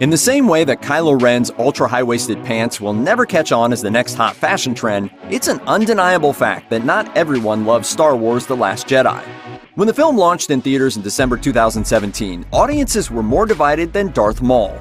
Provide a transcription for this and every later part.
In the same way that Kylo Ren's ultra-high-waisted pants will never catch on as the next hot fashion trend, it's an undeniable fact that not everyone loves Star Wars: The Last Jedi. When the film launched in theaters in December 2017, audiences were more divided than Darth Maul.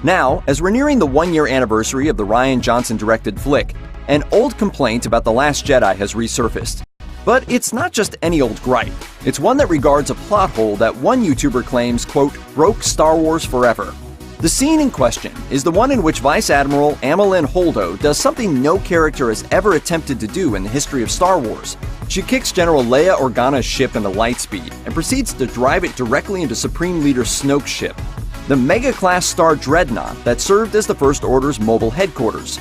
Now, as we're nearing the one-year anniversary of the Rian Johnson-directed flick, an old complaint about The Last Jedi has resurfaced. But it's not just any old gripe. It's one that regards a plot hole that one YouTuber claims, quote, broke Star Wars forever. The scene in question is the one in which Vice Admiral Amilyn Holdo does something no character has ever attempted to do in the history of Star Wars. She kicks General Leia Organa's ship into lightspeed and proceeds to drive it directly into Supreme Leader Snoke's ship, the Mega-class Star Dreadnought that served as the First Order's mobile headquarters.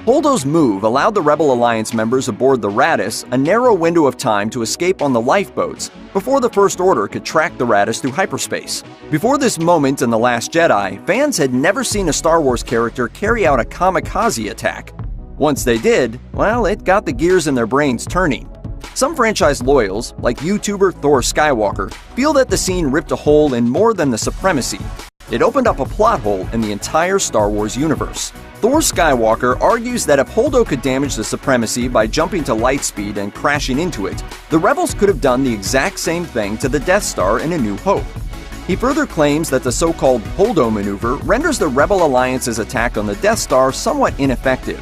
Holdo's move allowed the Rebel Alliance members aboard the Raddus a narrow window of time to escape on the lifeboats before the First Order could track the Raddus through hyperspace. Before this moment in The Last Jedi, fans had never seen a Star Wars character carry out a kamikaze attack. Once they did, well, it got the gears in their brains turning. Some franchise loyals, like YouTuber Thor Skywalker, feel that the scene ripped a hole in more than the supremacy. It opened up a plot hole in the entire Star Wars universe. Thor Skywalker argues that if Holdo could damage the supremacy by jumping to lightspeed and crashing into it, the Rebels could have done the exact same thing to the Death Star in A New Hope. He further claims that the so-called Holdo maneuver renders the Rebel Alliance's attack on the Death Star somewhat ineffective,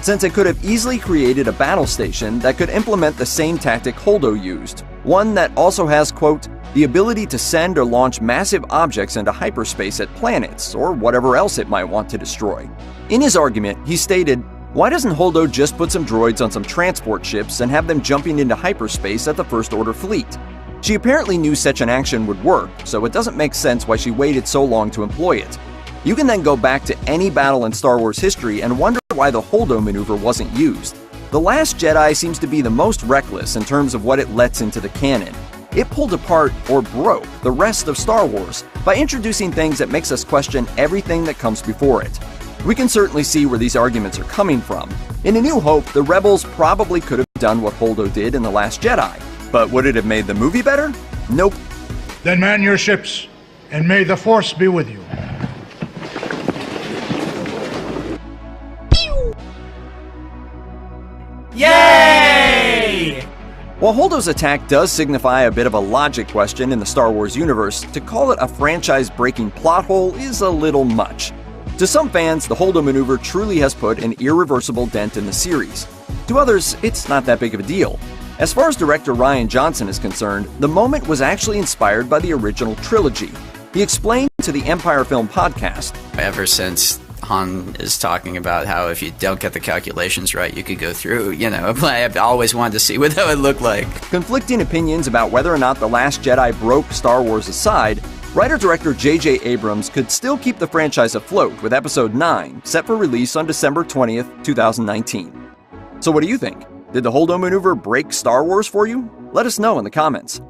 since it could have easily created a battle station that could implement the same tactic Holdo used, one that also has, quote, the ability to send or launch massive objects into hyperspace at planets or whatever else it might want to destroy. In his argument, he stated, why doesn't Holdo just put some droids on some transport ships and have them jumping into hyperspace at the First Order fleet? She apparently knew such an action would work, so it doesn't make sense why she waited so long to employ it. You can then go back to any battle in Star Wars history and wonder why the Holdo maneuver wasn't used. The Last Jedi seems to be the most reckless in terms of what it lets into the canon. It pulled apart, or broke, the rest of Star Wars by introducing things that makes us question everything that comes before it. We can certainly see where these arguments are coming from. In A New Hope, the Rebels probably could have done what Holdo did in The Last Jedi. But would it have made the movie better? Nope. Then man your ships, and may the Force be with you. Yay! While Holdo's attack does signify a bit of a logic question in the Star Wars universe, to call it a franchise-breaking plot hole is a little much. To some fans, the Holdo maneuver truly has put an irreversible dent in the series. To others, it's not that big of a deal. As far as director Rian Johnson is concerned, the moment was actually inspired by the original trilogy. He explained to the Empire Film podcast, Ever since Han is talking about how if you don't get the calculations right, you could go through, I've always wanted to see what that would look like. Conflicting opinions about whether or not The Last Jedi broke Star Wars aside, writer-director J.J. Abrams could still keep the franchise afloat with Episode 9, set for release on December 20th, 2019. So what do you think? Did the Holdo maneuver break Star Wars for you? Let us know in the comments.